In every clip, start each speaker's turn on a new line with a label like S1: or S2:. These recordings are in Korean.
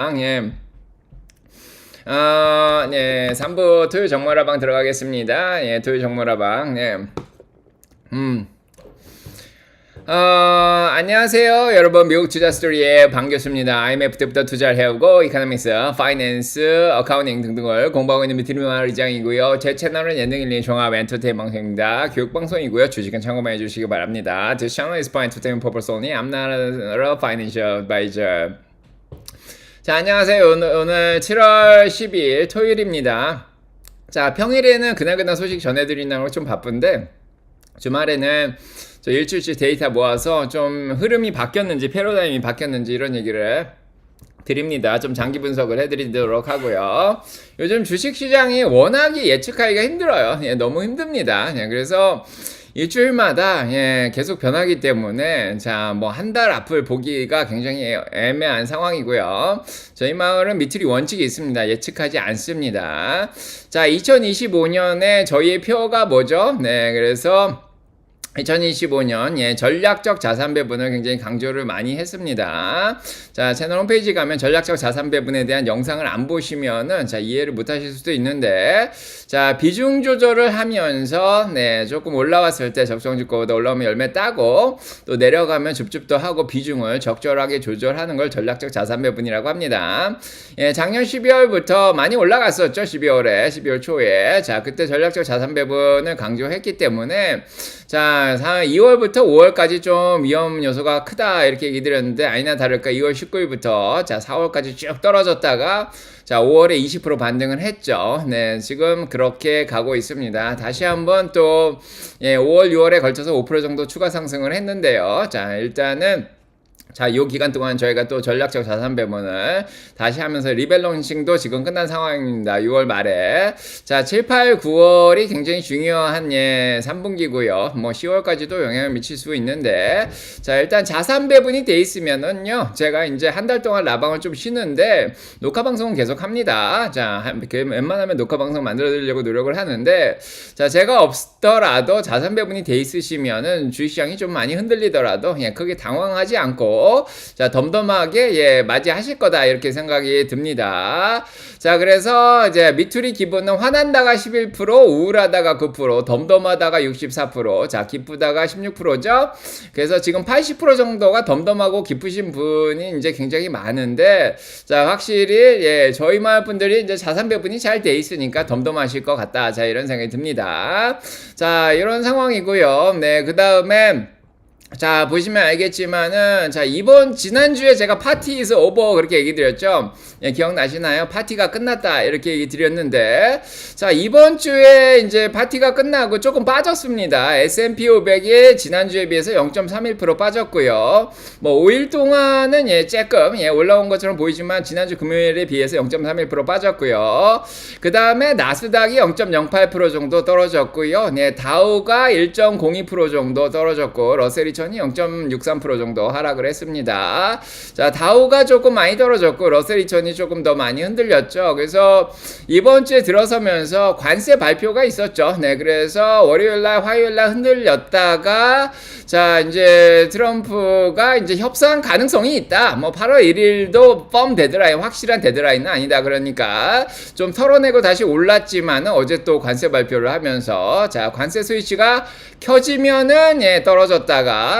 S1: 예. 네, 3부 토요 정모라방 들어가겠습니다. 예, 토요 정모라방. 네. 안녕하세요. 여러분, 미국 투자 스토리의 방교수입니다. IMF 때부터 투자를 해오고, 이코노믹스, 파이낸스, 어카운팅 등등을 공부하고 있는 미트리마을 이장이고요. 제 채널은 예능일리 종합 엔터테인 방송입니다. 교육방송이고요. 주식은 참고만 해주시기 바랍니다. This channel is for entertainment purpose only. I'm not a financial advisor. 자, 안녕하세요. 오늘 7월 12일 토요일입니다. 자, 평일에는 그날그날 소식 전해드린다고 좀 바쁜데, 주말에는 저 일주일치 데이터 모아서 좀 흐름이 바뀌었는지, 패러다임이 바뀌었는지 이런 얘기를 드립니다. 좀 장기 분석을 해드리도록 하고요. 요즘 주식시장이 워낙에 예측하기가 힘들어요. 예, 너무 힘듭니다. 예, 그래서 일주일마다 계속 변하기 때문에 자, 뭐 한 달 앞을 보기가 굉장히 애매한 상황이고요. 저희 마을은 미트리 원칙이 있습니다. 예측하지 않습니다. 자, 2025년에 저희의 표가 뭐죠? 네, 그래서 2025년 전략적 자산 배분을 굉장히 강조를 많이 했습니다. 자, 채널 홈페이지 가면 전략적 자산 배분에 대한 영상을 안 보시면은 자, 이해를 못 하실 수도 있는데, 자, 비중 조절을 하면서 조금 올라왔을 때 적정주가보다 올라오면 열매 따고 또 내려가면 줍줍도 하고 비중을 적절하게 조절하는 걸 전략적 자산 배분이라고 합니다. 작년 12월부터 많이 올라갔었죠. 12월 초에. 자, 그때 전략적 자산 배분을 강조했기 때문에 자, 2월부터 5월까지 좀 위험 요소가 크다 이렇게 얘기 드렸는데, 아니나 다를까 2월 19일부터 자, 4월까지 쭉 떨어졌다가 자, 5월에 20% 반등을 했죠. 네, 지금 그렇게 가고 있습니다. 다시 한번 또 5월, 6월에 걸쳐서 5% 정도 추가 상승을 했는데요. 자, 일단은 자, 요 기간 동안 저희가 또 전략적 자산 배분을 다시 하면서 리밸런싱도 지금 끝난 상황입니다. 6월 말에. 자, 7, 8, 9월이 굉장히 중요한 3분기고요. 뭐 10월까지도 영향을 미칠 수 있는데, 자, 일단 자산 배분이 돼 있으면은요, 제가 이제 한 달 동안 라방을 좀 쉬는데 녹화 방송은 계속 합니다. 자, 웬만하면 녹화 방송 만들어 드리려고 노력을 하는데, 자, 제가 없더라도 자산 배분이 돼 있으시면은 주식시장이 좀 많이 흔들리더라도 크게 당황하지 않고 자, 덤덤하게 맞이하실 거다 이렇게 생각이 듭니다. 자, 그래서 이제 미투리 기분은 화난다가 11%, 우울하다가 9%, 덤덤하다가 64%, 자, 기쁘다가 16%죠. 그래서 지금 80% 정도가 덤덤하고 기쁘신 분이 이제 굉장히 많은데, 자, 확실히 저희 마을 분들이 이제 자산 배분이 잘 돼 있으니까 덤덤하실 것 같다. 자, 이런 생각이 듭니다. 자, 이런 상황이고요. 네, 그 다음에 자, 보시면 알겠지만은, 자, 지난주에 제가 파티 is over 그렇게 얘기 드렸죠? 기억나시나요? 파티가 끝났다 이렇게 얘기 드렸는데, 자, 이번 주에 이제 파티가 끝나고 조금 빠졌습니다. S&P 500이 지난주에 비해서 0.31% 빠졌고요. 뭐 5일 동안은 조금 올라온 것처럼 보이지만 지난주 금요일에 비해서 0.31% 빠졌고요. 그 다음에 나스닥이 0.08% 정도 떨어졌고요. 네, 다우가 1.02% 정도 떨어졌고, 러셀이 0.63% 정도 하락을 했습니다. 자, 다우가 조금 많이 떨어졌고 러셀 2000이 조금 더 많이 흔들렸죠. 그래서 이번 주에 들어서면서 관세 발표가 있었죠. 네, 그래서 월요일날, 화요일날 흔들렸다가 자, 이제 트럼프가 이제 협상 가능성이 있다. 뭐 8월 1일도 펌 데드라인, 확실한 데드라인은 아니다. 그러니까 좀 털어내고 다시 올랐지만 어제 또 관세 발표를 하면서 자, 관세 스위치가 켜지면은 떨어졌다가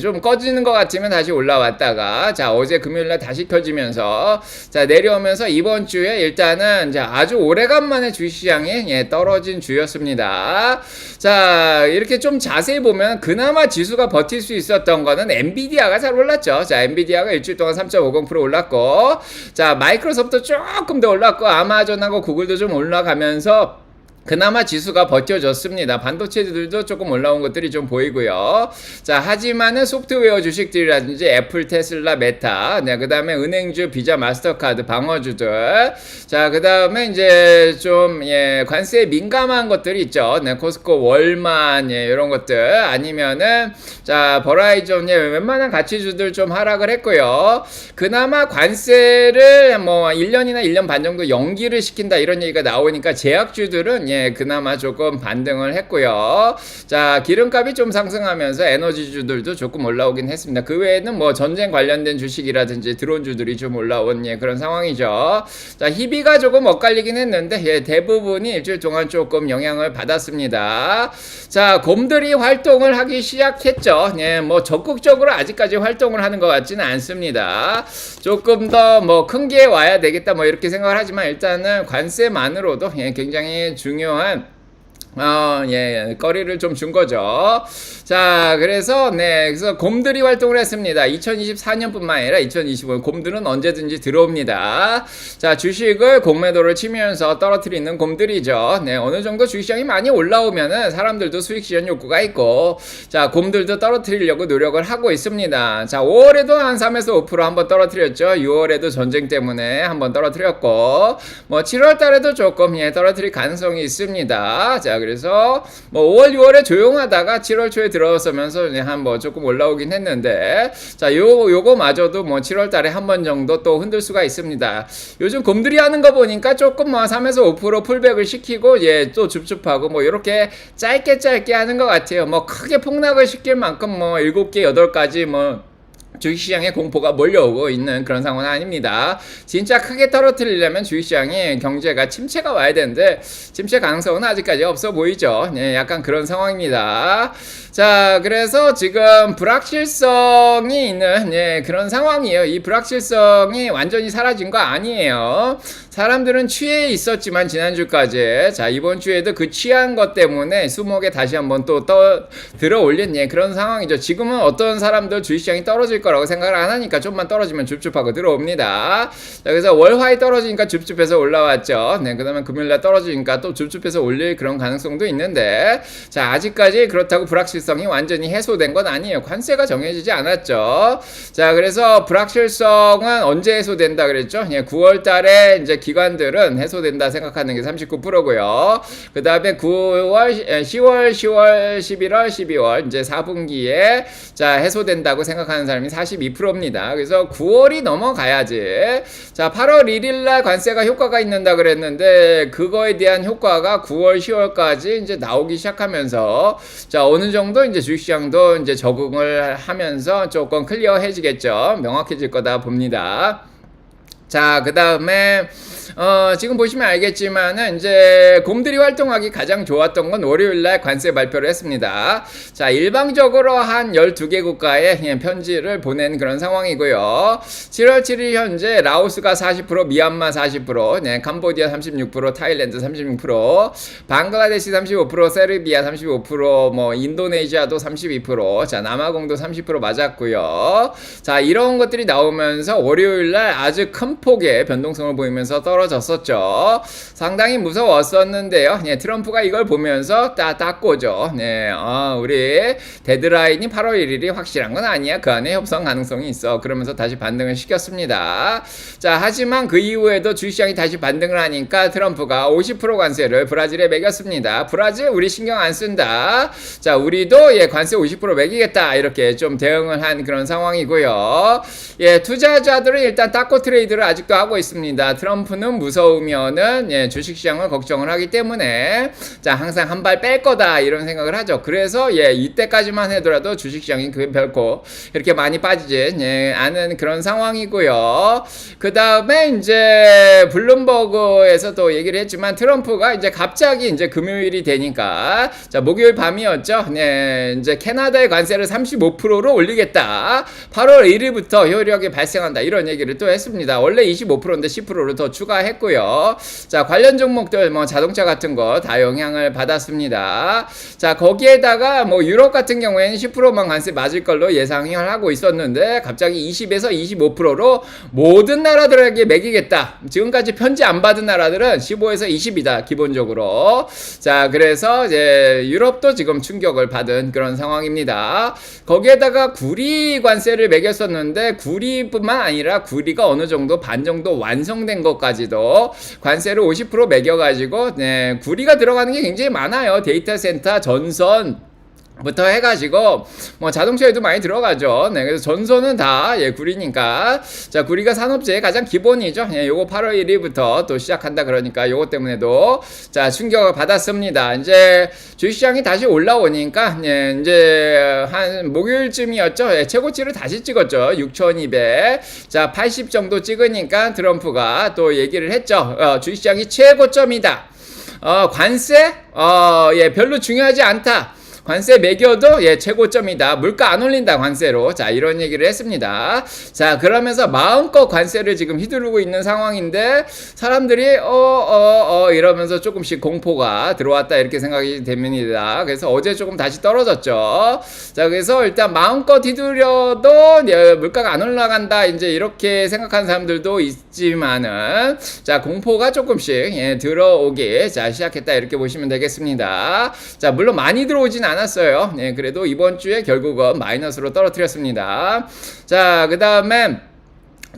S1: 좀 꺼지는 것 같으면 다시 올라왔다가 자, 어제 금요일날 다시 켜지면서 자, 내려오면서 이번 주에 일단은 자, 아주 오래간만에 주식시장이 떨어진 주였습니다. 자, 이렇게 좀 자세히 보면 그나마 지수가 버틸 수 있었던 거는 엔비디아가 잘 올랐죠. 자, 엔비디아가 일주일 동안 3.50% 올랐고, 자, 마이크로소프트 조금 더 올랐고, 아마존하고 구글도 좀 올라가면서 그나마 지수가 버텨줬습니다. 반도체들도 조금 올라온 것들이 좀 보이고요. 자, 하지만은 소프트웨어 주식들이라든지 애플, 테슬라, 메타, 네, 그 다음에 은행주, 비자, 마스터카드, 방어주들, 자, 그 다음에 이제 좀 관세에 민감한 것들이 있죠. 네, 코스코, 월만, 이런 것들 아니면은 자, 버라이전, 웬만한 가치주들 좀 하락을 했고요. 그나마 관세를 뭐 1년이나 1년 반 정도 연기를 시킨다 이런 얘기가 나오니까 제약주들은 예, 그나마 조금 반등을 했고요. 자, 기름값이 좀 상승하면서 에너지주들도 조금 올라오긴 했습니다. 그 외에는 뭐 전쟁 관련된 주식이라든지 드론주들이 좀 올라온 예, 그런 상황이죠. 자, 희비가 조금 엇갈리긴 했는데 예, 대부분이 일주일 동안 조금 영향을 받았습니다. 자, 곰들이 활동을 하기 시작했죠. 예, 뭐 적극적으로 아직까지 활동을 하는 것 같지는 않습니다. 조금 더 뭐 큰 게 와야 되겠다 뭐 이렇게 생각을 하지만 일단은 관세만으로도 예, 굉장히 중요한 예, 거리를 좀 준 거죠. 자, 그래서 곰들이 활동을 했습니다. 2024년뿐만 아니라 2025년 곰들은 언제든지 들어옵니다. 자, 주식을 공매도를 치면서 떨어뜨리는 곰들이죠. 네, 어느 정도 주식시장이 많이 올라오면은 사람들도 수익 실현 욕구가 있고, 자, 곰들도 떨어뜨리려고 노력을 하고 있습니다. 자, 5월에도 한 3에서 5% 한번 떨어뜨렸죠. 6월에도 전쟁 때문에 한번 떨어뜨렸고, 뭐 7월 달에도 조금 예, 떨어뜨릴 가능성이 있습니다. 자, 그래서 뭐 5월, 6월에 조용하다가 7월 초에 들어서면서 한 뭐 조금 올라오긴 했는데, 자, 요거마저도 뭐 7월 달에 한 번 정도 또 흔들 수가 있습니다. 요즘 곰들이 하는 거 보니까 조금 뭐 3에서 5% 풀백을 시키고 예, 또 줍줍하고 뭐 이렇게 짧게 하는 것 같아요. 뭐 크게 폭락을 시킬 만큼 뭐 7개, 8가지 뭐 주식시장에 공포가 몰려오고 있는 그런 상황은 아닙니다. 진짜 크게 떨어뜨리려면 주식시장에 경제가 침체가 와야 되는데 침체 가능성은 아직까지 없어 보이죠. 네, 약간 그런 상황입니다. 자, 그래서 지금 불확실성이 있는 예, 그런 상황이에요. 이 불확실성이 완전히 사라진 거 아니에요. 사람들은 취해 있었지만 지난주까지 자, 이번 주에도 그 취한 것 때문에 수목에 다시 한번 또 들어 올린 예, 그런 상황이죠. 지금은 어떤 사람들 주식시장이 떨어질 거라고 생각을 안 하니까 좀만 떨어지면 줍줍하고 들어옵니다. 자, 그래서 월화에 떨어지니까 줍줍해서 올라왔죠. 네, 그다음에 금요일날 떨어지니까 또 줍줍해서 올릴 그런 가능성도 있는데, 자, 아직까지 그렇다고 불확실성이 완전히 해소된 건 아니에요. 관세가 정해지지 않았죠. 자, 그래서 불확실성은 언제 해소된다 그랬죠? 예, 9월 달에 이제 기관들은 해소된다 생각하는 게 39%고요. 그 다음에 9월, 10월, 11월, 12월 이제 4분기에 자, 해소된다고 생각하는 사람이 42%입니다. 그래서 9월이 넘어가야지. 자, 8월 1일 날 관세가 효과가 있는다 그랬는데 그거에 대한 효과가 9월, 10월까지 이제 나오기 시작하면서 자, 어느 정도 이제 주식시장도 이제 적응을 하면서 조금 클리어해지겠죠. 명확해질 거다 봅니다. 자, 그 다음에 지금 보시면 알겠지만은 이제 곰들이 활동하기 가장 좋았던 건 월요일날 관세 발표를 했습니다. 자, 일방적으로 한 12개 국가에 편지를 보낸 그런 상황이고요. 7월 7일 현재 라오스가 40%, 미얀마 40%, 네, 캄보디아 36%, 타일랜드 36%, 방글라데시 35%, 세르비아 35%, 뭐 인도네시아도 32%, 자, 남아공도 30% 맞았고요. 자, 이런 것들이 나오면서 월요일날 아주 큰 폭의 변동성을 보이면서 떨어졌었죠. 상당히 무서웠었는데요. 네, 트럼프가 이걸 보면서 딱 꼬죠. 네, 우리 데드라인이 8월 1일이 확실한 건 아니야. 그 안에 협상 가능성이 있어. 그러면서 다시 반등을 시켰습니다. 자, 하지만 그 이후에도 주식시장이 다시 반등을 하니까 트럼프가 50% 관세를 브라질에 매겼습니다. 브라질 우리 신경 안 쓴다. 자, 우리도 예, 관세 50% 매기겠다. 이렇게 좀 대응을 한 그런 상황이고요. 예, 투자자들은 일단 닦고 트레이드를 아직도 하고 있습니다. 트럼프는 무서우면은 예, 주식시장을 걱정을 하기 때문에 자, 항상 한 발 뺄 거다 이런 생각을 하죠. 그래서 예, 이때까지만 하더라도 주식시장이 별코 이렇게 많이 빠지지 예, 않은 그런 상황이고요. 그 다음에 이제 블룸버그에서도 얘기를 했지만 트럼프가 이제 갑자기 이제 금요일이 되니까 자, 목요일 밤이었죠. 네, 이제 캐나다의 관세를 35%로 올리겠다. 8월 1일부터 효력이 발생한다 이런 얘기를 또 했습니다. 원래 25%인데 10%를 더 추가했고요. 자, 관련 종목들 뭐 자동차 같은 거 다 영향을 받았습니다. 자, 거기에다가 뭐 유럽 같은 경우에는 10%만 관세 맞을 걸로 예상을 하고 있었는데 갑자기 20에서 25%로 모든 나라들에게 매기겠다. 지금까지 편지 안 받은 나라들은 15에서 20이다 기본적으로. 자, 그래서 이제 유럽도 지금 충격을 받은 그런 상황입니다. 거기에다가 구리 관세를 매겼었는데 구리뿐만 아니라 구리가 어느 정도 반 정도 완성된 것까지도 관세를 50% 매겨가지고 네, 구리가 들어가는 게 굉장히 많아요. 데이터 센터, 전선 부터 해가지고 뭐 자동차에도 많이 들어가죠. 네, 그래서 전선은 다 구리니까 자 구리가 산업재의 가장 기본이죠. 요거 8월 1일부터 또 시작한다 그러니까 요거 때문에도 자 충격을 받았습니다. 이제 주식시장이 다시 올라오니까 이제 한 목요일쯤이었죠. 최고치를 다시 찍었죠. 6,200. 자 80 정도 찍으니까 트럼프가 또 얘기를 했죠. 주식시장이 최고점이다. 관세 별로 중요하지 않다. 관세 매겨도 최고점이다. 물가 안 올린다 관세로. 자 이런 얘기를 했습니다. 자 그러면서 마음껏 관세를 지금 휘두르고 있는 상황인데 사람들이 이러면서 조금씩 공포가 들어왔다 이렇게 생각이 됩니다. 그래서 어제 조금 다시 떨어졌죠. 자 그래서 일단 마음껏 휘두려도 물가가 안 올라간다 이제 이렇게 생각하는 사람들도 있지만은 자 공포가 조금씩 들어오기 자 시작했다 이렇게 보시면 되겠습니다. 자 물론 많이 들어오진 않았어요. 네, 그래도 이번 주에 결국은 마이너스로 떨어뜨렸습니다. 자, 그 다음에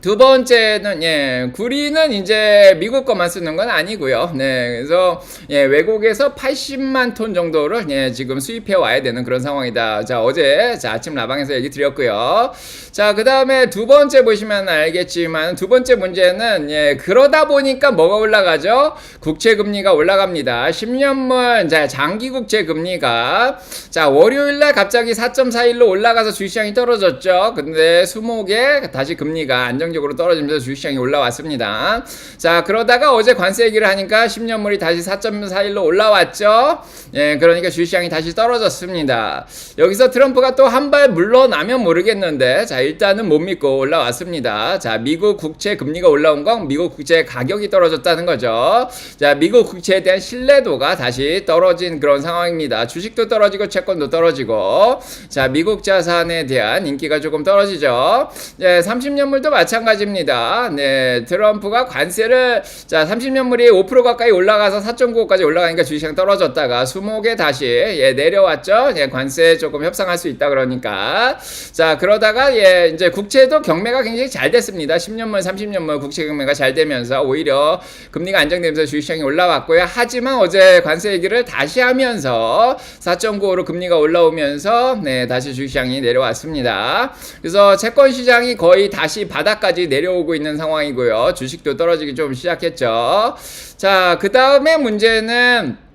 S1: 두 번째는 구리는 이제 미국 것만 쓰는 건 아니고요. 네, 그래서 외국에서 80만 톤 정도를 지금 수입해 와야 되는 그런 상황이다. 자, 어제 아침 라방에서 얘기 드렸고요. 자, 그 다음에 두 번째 보시면 알겠지만 두 번째 문제는 그러다 보니까 뭐가 올라가죠? 국채 금리가 올라갑니다. 10년물 장기 국채 금리가 자 월요일날 갑자기 4.41로 올라가서 주식시장이 떨어졌죠. 근데 수목에 다시 금리가 안정적으로 떨어지면서 주식시장이 올라왔습니다. 자 그러다가 어제 관세 얘기를 하니까 10년물이 다시 4.41로 올라왔죠. 그러니까 주식시장이 다시 떨어졌습니다. 여기서 트럼프가 또 한 발 물러나면 모르겠는데 자 일단은 못 믿고 올라왔습니다. 자 미국 국채 금리가 올라온 건 미국 국채 가격이 떨어졌다는 거죠. 자 미국 국채에 대한 신뢰도가 다시 떨어진 그런 상황입니다. 주식도 떨어지고 채권도 떨어지고 자 미국 자산에 대한 인기가 조금 떨어지죠. 30년물도 마찬가지입니다. 네, 트럼프가 관세를 자 30년물이 5% 가까이 올라가서 4.95까지 올라가니까 주식시장 떨어졌다가 수목에 다시 내려왔죠. 관세 조금 협상할 수 있다 그러니까 자 그러다가 이제 국채도 경매가 굉장히 잘 됐습니다. 10년물 30년물 국채 경매가 잘 되면서 오히려 금리가 안정되면서 주식시장이 올라왔고요. 하지만 어제 관세 얘기를 다시 하면서 4.95로 금리가 올라오면서 다시 주식시장이 내려왔습니다. 그래서 채권 시장이 거의 다시 바닥까지 내려오고 있는 상황이고요. 주식도 떨어지기 좀 시작했죠. 자, 그 다음에 문제는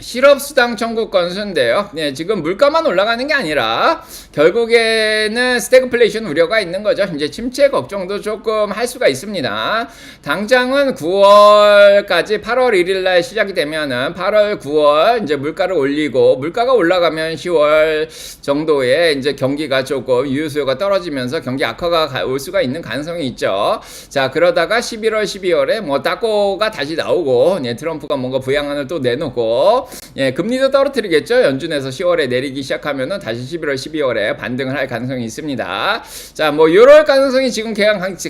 S1: 실업수당 청구 건수인데요. 지금 물가만 올라가는 게 아니라 결국에는 스태그플레이션 우려가 있는 거죠. 이제 침체 걱정도 조금 할 수가 있습니다. 당장은 9월까지 8월 1일 날 시작이 되면은 8월, 9월 이제 물가를 올리고 물가가 올라가면 10월 정도에 이제 경기가 조금 유효수요가 떨어지면서 경기 악화가 올 수가 있는 가능성이 있죠. 자, 그러다가 11월, 12월에 뭐 따꼬가 다시 나오고 트럼프가 뭔가 부양안을 또 내놓고 금리도 떨어뜨리겠죠. 연준에서 10월에 내리기 시작하면은 다시 11월, 12월에 반등을 할 가능성이 있습니다. 자, 뭐 요럴 가능성이 지금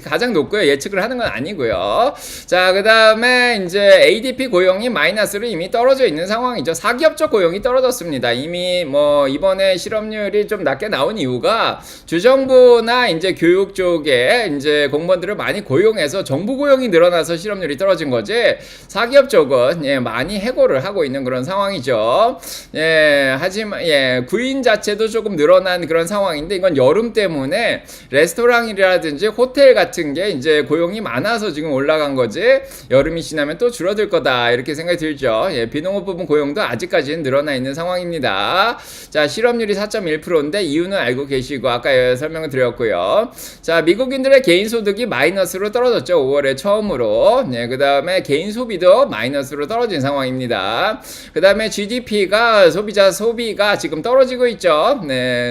S1: 가장 높고요. 예측을 하는 건 아니고요. 자, 그 다음에 이제 ADP 고용이 마이너스로 이미 떨어져 있는 상황이죠. 사기업적 고용이 떨어졌습니다. 이미 뭐 이번에 실업률이 좀 낮게 나온 이유가 주정부나 이제 교육 쪽에 이제 공무원들을 많이 고용해서 정부 고용이 늘어나서 실업률이 떨어진 거지. 사기업 쪽은 많이 해고를 하고 있는 그런 상황이죠. 하지만 구인 자체도 조금 늘어난 그런 상황인데 이건 여름 때문에 레스토랑이라든지 호텔 같은 게 이제 고용이 많아서 지금 올라간 거지. 여름이 지나면 또 줄어들 거다 이렇게 생각이 들죠. 비농업 부분 고용도 아직까지는 늘어나 있는 상황입니다. 자, 실업률이 4.1%인데 이유는 알고 계시고 아까 설명을 드렸고요. 자, 미국인들의 개인 소득이 마이너스로 떨어졌죠. 5월에 처음으로. 그 다음에 개인 소비도 마이너스로 떨어진 상황입니다. 그 다음에 GDP가 소비자 소비가 지금 떨어지고 있죠.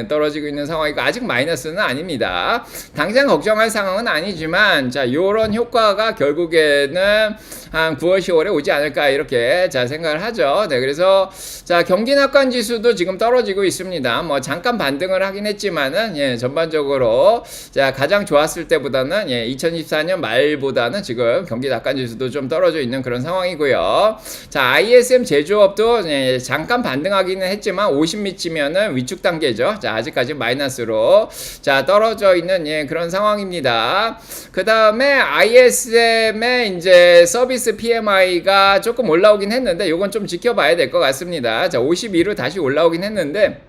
S1: 떨어지고 있는 상황이고 아직 마이너스는 아닙니다. 당장 걱정할 상황은 아니지만 자, 요런 효과가 결국에는 한 9월, 10월에 오지 않을까 이렇게 자 생각을 하죠. 그래서 자 경기 낙관 지수도 지금 떨어지고 있습니다. 뭐 잠깐 반등을 하긴 했지만은 전반적으로 자 가장 좋았을 때보다는 2014년 말보다는 지금 경기 낙관 지수도 좀 떨어져 있는 그런 상황이고요. 자 ISM 제조업도 잠깐 반등하기는 했지만 50미치면은 위축 단계죠. 자 아직까지 마이너스로 자 떨어져 있는 그런 상황입니다. 그 다음에 ISM의 이제 서비스 PMI가 조금 올라오긴 했는데 요건 좀 지켜봐야 될 것 같습니다. 자 52로 다시 올라오긴 했는데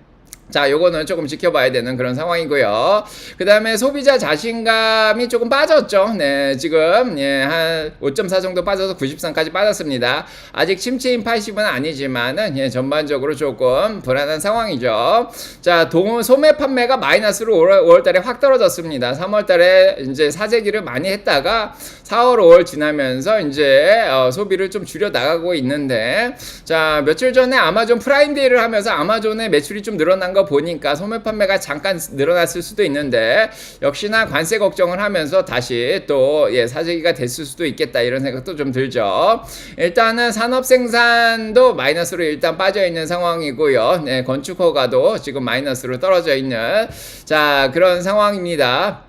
S1: 자, 요거는 조금 지켜봐야 되는 그런 상황이고요. 그 다음에 소비자 자신감이 조금 빠졌죠. 네, 지금, 예, 한 5.4 정도 빠져서 93까지 빠졌습니다. 아직 침체인 80은 아니지만은, 예, 전반적으로 조금 불안한 상황이죠. 자, 소매 판매가 마이너스로 5월 달에 확 떨어졌습니다. 3월 달에 이제 사재기를 많이 했다가 4월, 5월 지나면서 이제, 소비를 좀 줄여 나가고 있는데, 자, 며칠 전에 아마존 프라임데이를 하면서 아마존의 매출이 좀 늘어난 거 보니까 소매 판매가 잠깐 늘어났을 수도 있는데 역시나 관세 걱정을 하면서 다시 또 예, 사재기가 됐을 수도 있겠다 이런 생각도 좀 들죠. 일단은 산업 생산도 마이너스로 일단 빠져 있는 상황이고요. 네, 건축 허가도 지금 마이너스로 떨어져 있는 자 그런 상황입니다.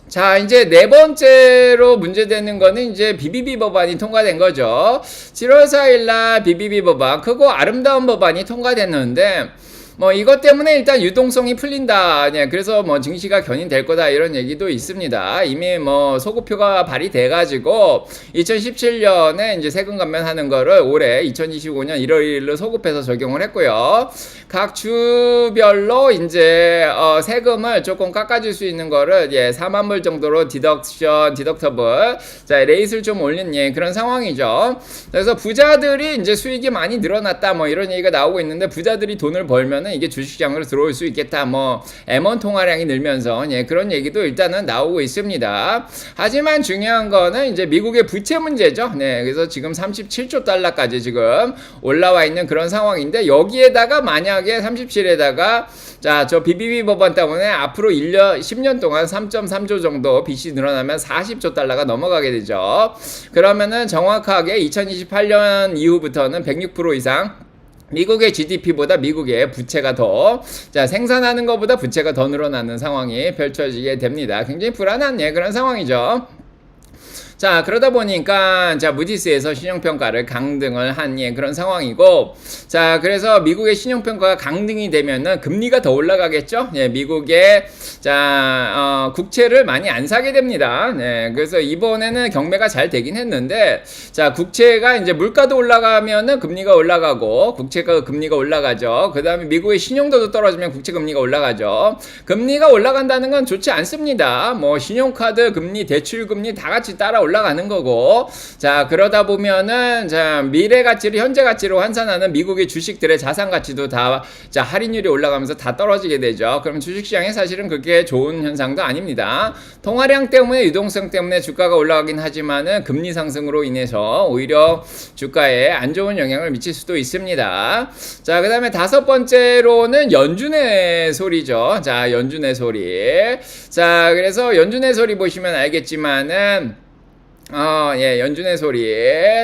S1: 자, 이제 네 번째로 문제되는 거는 이제 BBB 법안이 통과된 거죠. 7월 4일날 BBB 법안, 크고 아름다운 법안이 통과됐는데, 뭐 이것 때문에 일단 유동성이 풀린다. 네, 그래서 뭐 증시가 견인될 거다 이런 얘기도 있습니다. 이미 뭐 소구표가 발의돼 가지고 2017년에 이제 세금 감면하는 거를 올해 2025년 1월 1일로 소급해서 적용을 했고요. 각 주별로 이제 세금을 조금 깎아줄 수 있는 거를 예, 4만 불 정도로 디덕터블 자 레이트를 좀 올린 예, 그런 상황이죠. 그래서 부자들이 이제 수익이 많이 늘어났다 뭐 이런 얘기가 나오고 있는데 부자들이 돈을 벌면 이게 주식시장으로 들어올 수 있겠다. 뭐 M1 통화량이 늘면서 예, 그런 얘기도 일단은 나오고 있습니다. 하지만 중요한 거는 이제 미국의 부채 문제죠. 네, 그래서 지금 37조 달러까지 지금 올라와 있는 그런 상황인데 여기에다가 만약에 37에다가 자, 저 BBB 법안 때문에 앞으로 10년 동안 3.3조 정도 빚이 늘어나면 40조 달러가 넘어가게 되죠. 그러면은 정확하게 2028년 이후부터는 106% 이상 미국의 GDP보다 미국의 부채가 더, 자, 생산하는 것보다 부채가 더 늘어나는 상황이 펼쳐지게 됩니다. 굉장히 불안한, 예, 그런 상황이죠. 자, 그러다 보니까, 자, 무디스에서 신용평가를 강등을 한, 예, 그런 상황이고, 자, 그래서 미국의 신용평가가 강등이 되면은 금리가 더 올라가겠죠? 예, 미국의, 자, 국채를 많이 안 사게 됩니다. 네, 그래서 이번에는 경매가 잘 되긴 했는데, 자, 국채가 이제 물가도 올라가면은 금리가 올라가고, 국채가 금리가 올라가죠. 그 다음에 미국의 신용도도 떨어지면 국채 금리가 올라가죠. 금리가 올라간다는 건 좋지 않습니다. 뭐, 신용카드 금리, 대출 금리 다 같이 따라 올라가는 거고 자 그러다 보면은 자 미래 가치를 현재 가치로 환산하는 미국의 주식들의 자산 가치도 다 자 할인율이 올라가면서 다 떨어지게 되죠. 그럼 주식시장에 사실은 그렇게 좋은 현상도 아닙니다. 통화량 때문에 유동성 때문에 주가가 올라가긴 하지만은 금리 상승으로 인해서 오히려 주가에 안 좋은 영향을 미칠 수도 있습니다. 자 그다음에 다섯 번째로는 연준의 소리죠. 자 연준의 소리. 자 그래서 연준의 소리 보시면 알겠지만은 예, 연준의 소리.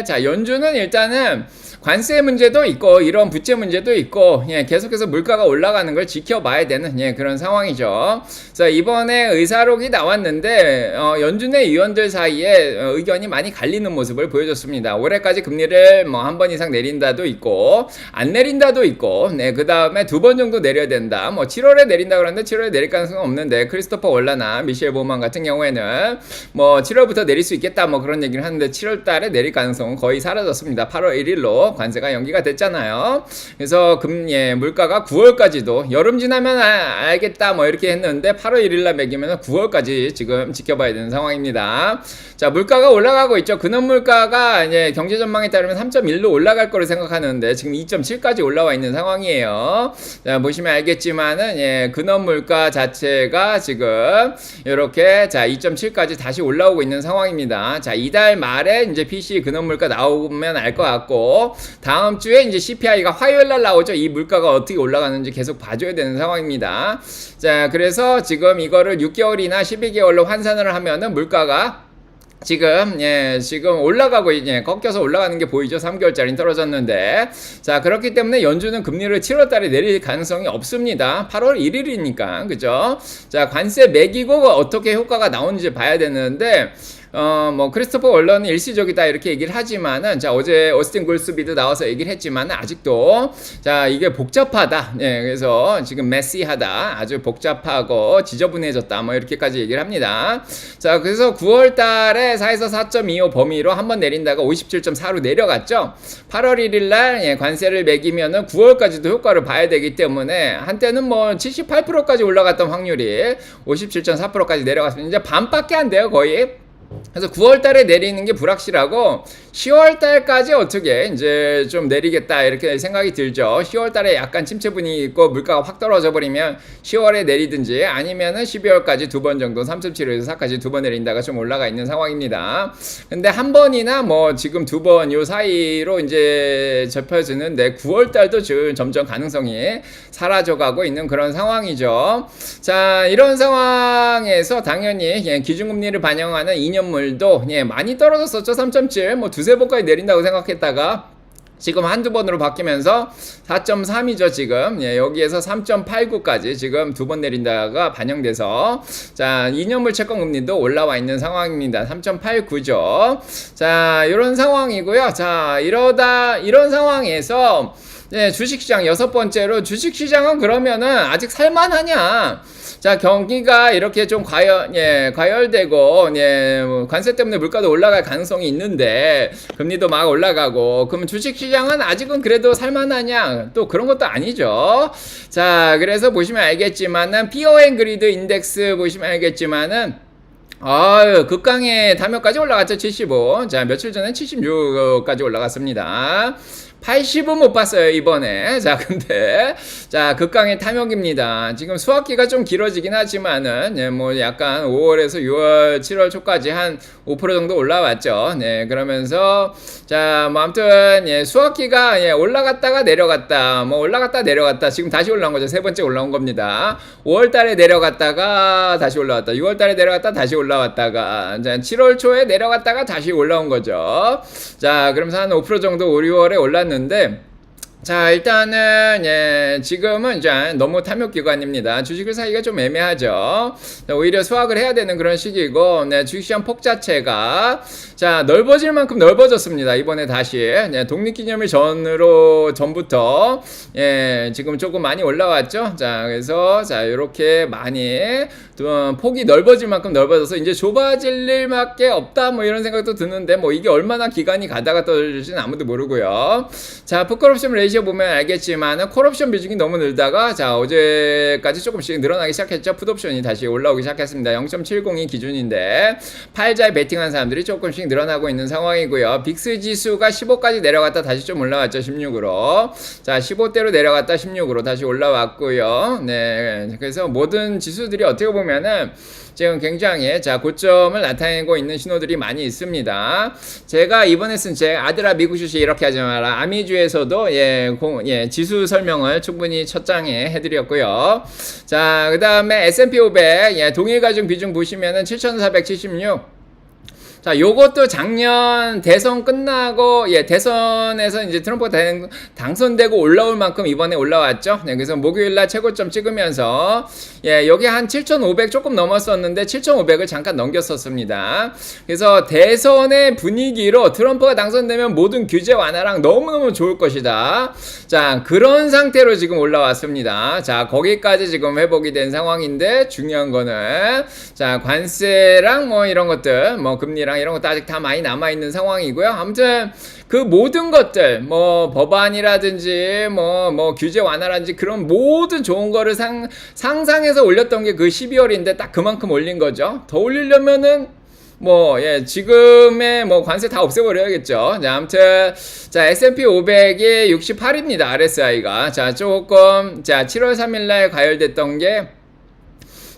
S1: 자, 연준은 일단은 관세 문제도 있고 이런 부채 문제도 있고 예, 계속해서 물가가 올라가는 걸 지켜봐야 되는 예, 그런 상황이죠. 그래서 이번에 의사록이 나왔는데 연준의 위원들 사이에 의견이 많이 갈리는 모습을 보여줬습니다. 올해까지 금리를 뭐 한 번 이상 내린다도 있고 안 내린다도 있고 네, 그 다음에 두 번 정도 내려야 된다. 뭐 7월에 내린다 그러는데 7월에 내릴 가능성은 없는데 크리스토퍼 월라나 미셸 보만 같은 경우에는 뭐 7월부터 내릴 수 있겠다 뭐 그런 얘기를 하는데 7월 달에 내릴 가능성은 거의 사라졌습니다. 8월 1일로 관세가 연기가 됐잖아요. 그래서 예, 물가가 9월까지도 여름 지나면 알겠다 뭐 이렇게 했는데 8월 1일날 매기면 9월까지 지금 지켜봐야 되는 상황입니다. 자 물가가 올라가고 있죠. 근원 물가가 이제 경제 전망에 따르면 3.1로 올라갈 거를 생각하는데 지금 2.7까지 올라와 있는 상황이에요. 자 보시면 알겠지만은 예, 근원 물가 자체가 지금 이렇게 자 2.7까지 다시 올라오고 있는 상황입니다. 자 이달 말에 이제 PC 근원 물가 나오면 알 것 같고 다음 주에 이제 CPI가 화요일 날 나오죠. 이 물가가 어떻게 올라가는지 계속 봐줘야 되는 상황입니다. 자, 그래서 지금 이거를 6개월이나 12개월로 환산을 하면은 물가가 지금 지금 올라가고 예, 꺾여서 올라가는 게 보이죠. 3개월짜리는 떨어졌는데 자 그렇기 때문에 연준은 금리를 7월 달에 내릴 가능성이 없습니다. 8월 1일이니까 그죠? 자 관세 매기고 어떻게 효과가 나오는지 봐야 되는데 뭐 크리스토퍼 월런은 일시적이다 이렇게 얘기를 하지만은 자 어제 오스틴 굴스비도 나와서 얘기를 했지만 아직도 자 이게 복잡하다. 예, 그래서 지금 메시하다, 아주 복잡하고 지저분해졌다 뭐 이렇게까지 얘기를 합니다. 자 그래서 9월달에 4에서 4.25 범위로 한번 내린다가 57.4로 내려갔죠. 8월 1일날 예, 관세를 매기면은 9월까지도 효과를 봐야 되기 때문에 한때는 뭐 78%까지 올라갔던 확률이 57.4%까지 내려갔습니다. 이제 반밖에 안 돼요 거의. 그래서 9월 달에 내리는 게 불확실하고 10월 달까지 어떻게 이제 좀 내리겠다 이렇게 생각이 들죠. 10월 달에 약간 침체 분위기 있고 물가가 확 떨어져 버리면 10월에 내리든지 아니면은 12월까지 두 번 정도 3.75에서 4까지 두 번 내린다가 좀 올라가 있는 상황입니다. 근데 한 번이나 뭐 지금 두 번 요 사이로 이제 접혀지는데 9월 달도 지금 점점 가능성이 사라져 가고 있는 그런 상황이죠. 자, 이런 상황에서 당연히 예, 기준금리를 반영하는 2년물도 예, 많이 떨어졌었죠. 3.7 뭐 두세 번까지 내린다고 생각했다가 지금 한두 번으로 바뀌면서 4.3이죠 지금. 예, 여기에서 3.89까지 지금 두 번 내린다가 반영돼서 자 2년물 채권금리도 올라와 있는 상황입니다. 3.89죠. 자 이런 상황이고요. 자 이런 상황에서 예, 주식시장 여섯 번째로 주식시장은 그러면은 아직 살만하냐? 자 경기가 이렇게 좀 과열되고 뭐 관세 때문에 물가도 올라갈 가능성이 있는데 금리도 막 올라가고 그러면 주식시장은 아직은 그래도 살만하냐? 또 그런 것도 아니죠. 자 그래서 보시면 알겠지만은 피어앤그리드 인덱스 보시면 알겠지만은 극강의 탐욕까지 올라갔죠. 75. 자 며칠 전에 76까지 올라갔습니다. 80은 못 봤어요 이번에. 자 근데 자 극강의 탐욕입니다. 지금 수학기가 좀 길어지긴 하지만은 예, 뭐 약간 5월에서 6월 7월 초까지 한 5% 정도 올라왔죠. 네 그러면서 자 뭐 아무튼 예, 수학기가 예, 올라갔다가 내려갔다 뭐 올라갔다 내려갔다 지금 다시 올라온 거죠. 세 번째 올라온 겁니다. 5월달에 내려갔다가 다시 올라왔다. 6월달에 내려갔다 다시 올라왔다가 자 7월 초에 내려갔다가 다시 올라온 거죠. 자 그러면서 한 5% 정도 5, 6월에 올랐는데 자 일단은 예 지금은 이제 너무 탐욕기관입니다. 주식을 사기가 좀 애매하죠. 오히려 수확을 해야 되는 그런 시기고 네, 주식시장 폭 자체가 자 넓어질 만큼 넓어졌습니다. 이번에 다시 네, 독립기념일 전부터 예 지금 조금 많이 올라왔죠. 자 그래서 자 이렇게 많이 폭이 넓어질 만큼 넓어져서 이제 좁아질 일밖에 없다 뭐 이런 생각도 드는데 뭐 이게 얼마나 기간이 가다가 떨어질지는 아무도 모르고요. 자 풋콜옵션 레이시오 보면 알겠지만 콜옵션 비중이 너무 늘다가 자 어제까지 조금씩 늘어나기 시작했죠. 풋옵션이 다시 올라오기 시작했습니다. 0.702 기준인데 팔자에 베팅한 사람들이 조금씩 늘어나고 있는 상황이고요. 빅스 지수가 15까지 내려갔다 다시 좀 올라왔죠. 16으로 자 15대로 내려갔다 16으로 다시 올라왔고요. 네 그래서 모든 지수들이 어떻게 보면은 지금 굉장히 자 고점을 나타내고 있는 신호들이 많이 있습니다. 제가 이번에 쓴 책 아들아 미국 주식 이렇게 하지 마라 아미주에서도 예, 지수 설명을 충분히 첫 장에 해드렸고요. 자 그 다음에 S&P 500 예, 동일 가중 비중 보시면은 7,476. 자, 요것도 작년 대선 끝나고, 예, 대선에서 이제 트럼프가 당선되고 올라올 만큼 이번에 올라왔죠. 네, 그래서 목요일날 최고점 찍으면서, 예, 여기 한 7,500 조금 넘었었는데, 7,500을 잠깐 넘겼었습니다. 그래서 대선의 분위기로 트럼프가 당선되면 모든 규제 완화랑 너무너무 좋을 것이다. 자, 그런 상태로 지금 올라왔습니다. 자, 거기까지 지금 회복이 된 상황인데, 중요한 거는, 자, 관세랑 뭐 이런 것들, 뭐 금리랑 이런 것도 아직 다 많이 남아있는 상황이고요. 아무튼 그 모든 것들 뭐 법안이라든지 뭐 규제 완화라든지 그런 모든 좋은 거를 상상해서 올렸던 게 그 12월인데 딱 그만큼 올린 거죠. 더 올리려면은 예, 지금의 관세 다 없애버려야겠죠. 자, 아무튼, 자, S&P 500이 68입니다. RSI가. 자, 조금, 자, 7월 3일날 가열됐던 게,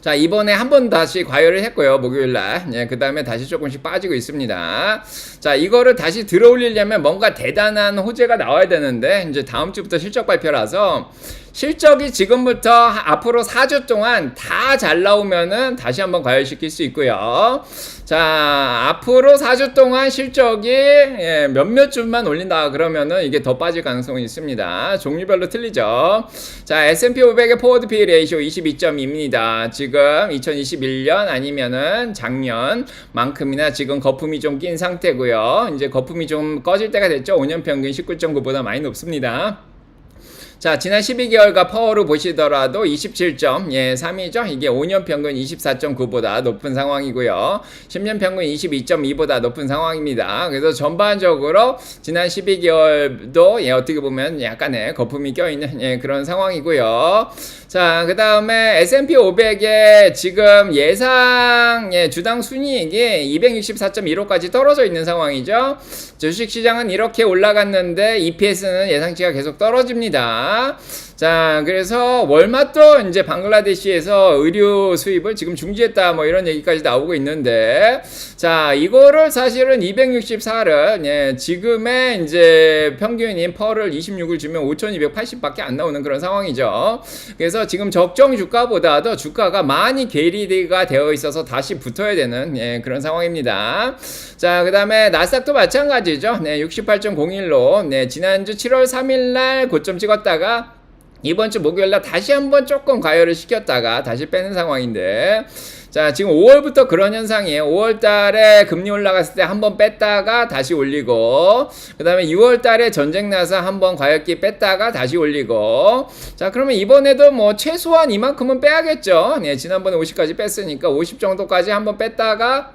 S1: 자 이번에 한 번 다시 과열을 했고요. 목요일날 예, 그 다음에 다시 조금씩 빠지고 있습니다. 자 자, 이거를 다시 들어올리려면 뭔가 대단한 호재가 나와야 되는데 이제 다음 주부터 실적 발표라서 실적이 지금부터 앞으로 4주 동안 다 잘 나오면은 다시 한번 과열시킬 수 있고요. 자, 앞으로 4주 동안 실적이 몇몇 주만 올린다 그러면은 이게 더 빠질 가능성이 있습니다. 종류별로 틀리죠. 자, S&P 500의 포워드 PE 레이쇼 22.2입니다. 지금 2021년 아니면은 작년만큼이나 지금 거품이 좀 낀 상태고요. 이제 거품이 좀 꺼질 때가 됐죠. 5년 평균 19.9보다 많이 높습니다. 자, 지난 12개월과 파워로 보시더라도 27.3이죠. 이게 5년 평균 24.9보다 높은 상황이고요. 10년 평균 22.2보다 높은 상황입니다. 그래서 전반적으로 지난 12개월도 어떻게 보면 약간의 거품이 껴있는 그런 상황이고요. 자, 그 다음에 S&P 500의 지금 예상 주당 순이익이 264.15까지 떨어져 있는 상황이죠. 주식시장은 이렇게 올라갔는데 EPS는 예상치가 계속 떨어집니다. 자, 그래서 월마트 이제 방글라데시에서 의류 수입을 지금 중지했다 뭐 이런 얘기까지 나오고 있는데, 자, 이거를 사실은 264를 지금의 이제 평균인 펄을 26을 주면 5280밖에 안 나오는 그런 상황이죠. 그래서 지금 적정 주가보다도 주가가 많이 괴리가 되어 있어서 다시 붙어야 되는 그런 상황입니다. 자, 그 다음에 나스닥도 마찬가지죠. 68.01로 지난주 7월 3일날 고점 찍었다가 이번 주 목요일날 다시 한번 조금 과열을 시켰다가 다시 빼는 상황인데, 자, 지금 5월부터 그런 현상이에요. 5월달에 금리 올라갔을 때 한번 뺐다가 다시 올리고, 그 다음에 6월달에 전쟁 나서 한번 과열기 뺐다가 다시 올리고, 자, 그러면 이번에도 뭐 최소한 이만큼은 빼야겠죠. 지난번에 50까지 뺐으니까 50 정도까지 한번 뺐다가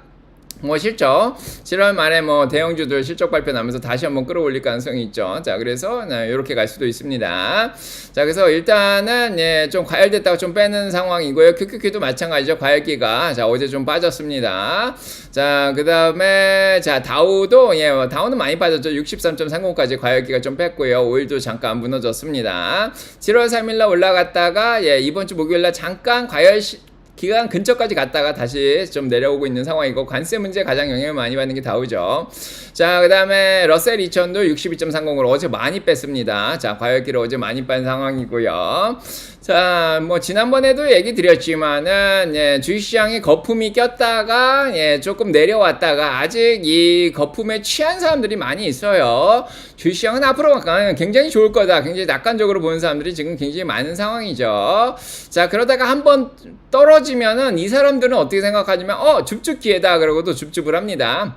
S1: 뭐 실적 7월 말에 뭐 대형주들 실적 발표 나면서 다시 한번 끌어올릴 가능성이 있죠. 자, 그래서 이렇게 갈 수도 있습니다. 자, 그래서 일단은 좀 과열됐다가 좀 빼는 상황이고요. QQQ도 마찬가지죠. 과열기가 어제 좀 빠졌습니다. 자, 그 다음에 자, 다우도 다우는 많이 빠졌죠. 63.30까지 과열기가 좀 뺐고요. 오일도 잠깐 무너졌습니다. 7월 3일날 올라갔다가 이번 주 목요일날 잠깐 기간 근처까지 갔다가 다시 좀 내려오고 있는 상황이고, 관세 문제 가장 영향을 많이 받는 게 다우죠. 자, 그 다음에 러셀 2000도 62.30으로 어제 많이 뺐습니다. 자, 과열기를 어제 많이 뺀 상황이고요. 자, 뭐 지난번에도 얘기 드렸지만은 주식시장에 거품이 꼈다가 조금 내려왔다가 아직 이 거품에 취한 사람들이 많이 있어요. 주식시장은 앞으로 굉장히 좋을 거다, 굉장히 낙관적으로 보는 사람들이 지금 굉장히 많은 상황이죠. 자, 그러다가 한번 떨어지면은 이 사람들은 어떻게 생각하냐면 줍줍 기회다 그러고 또 줍줍을 합니다.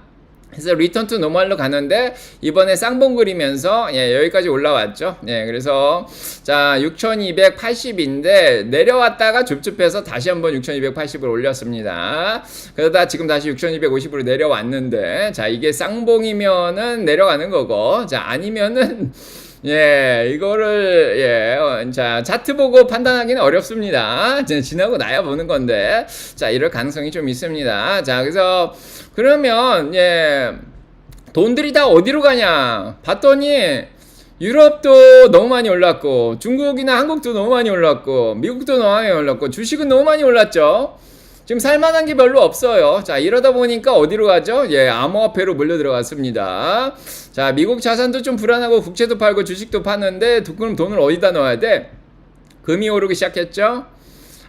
S1: 그래서 리턴 투 노멀로 가는데 이번에 쌍봉 그리면서 여기까지 올라왔죠. 그래서 자, 6280인데 내려왔다가 줍줍해서 다시 한번 6280을 올렸습니다. 그러다 지금 다시 6250으로 내려왔는데, 자, 이게 쌍봉이면은 내려가는 거고, 자, 아니면은 이거를, 자, 차트 보고 판단하기는 어렵습니다. 지나고 나야 보는 건데, 자, 이럴 가능성이 좀 있습니다. 자, 그래서, 그러면, 돈들이 다 어디로 가냐? 봤더니, 유럽도 너무 많이 올랐고, 중국이나 한국도 너무 많이 올랐고, 미국도 너무 많이 올랐고, 주식은 너무 많이 올랐죠? 지금 살만한 게 별로 없어요. 자, 이러다 보니까 어디로 가죠? 암호화폐로 몰려 들어갔습니다. 자, 미국 자산도 좀 불안하고 국채도 팔고 주식도 파는데 그럼 돈을 어디다 넣어야 돼? 금이 오르기 시작했죠?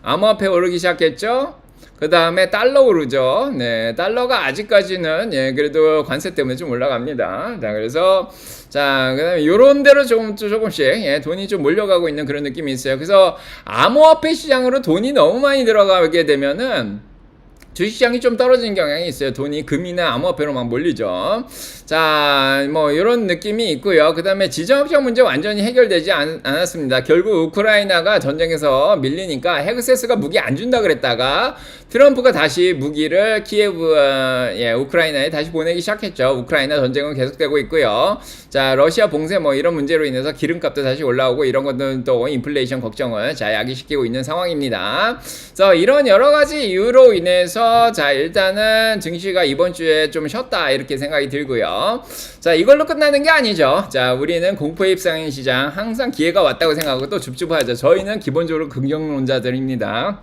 S1: 암호화폐 오르기 시작했죠? 그 다음에 달러 오르죠. 달러가 아직까지는 그래도 관세 때문에 좀 올라갑니다. 자, 그래서 자, 그 다음에 요런 데로 조금씩 돈이 좀 몰려가고 있는 그런 느낌이 있어요. 그래서 암호화폐 시장으로 돈이 너무 많이 들어가게 되면은 주식시장이 좀 떨어지는 경향이 있어요. 돈이 금이나 암호화폐로 막 몰리죠. 자, 뭐 이런 느낌이 있고요. 그 다음에 지정학적 문제 완전히 해결되지 않았습니다. 결국 우크라이나가 전쟁에서 밀리니까 헤그세스가 무기 안 준다 그랬다가 트럼프가 다시 무기를 키예브 우크라이나에 다시 보내기 시작했죠. 우크라이나 전쟁은 계속되고 있고요. 자, 러시아 봉쇄 뭐 이런 문제로 인해서 기름값도 다시 올라오고 이런 것들은 또 인플레이션 걱정을 자, 야기시키고 있는 상황입니다. 그래서 이런 여러 가지 이유로 인해서 자, 일단은 증시가 이번 주에 좀 쉬었다 이렇게 생각이 들고요. 자, 이걸로 끝나는 게 아니죠. 자, 우리는 공포 입상인 시장 항상 기회가 왔다고 생각하고 또 줍줍하죠. 저희는 기본적으로 긍정론자들입니다.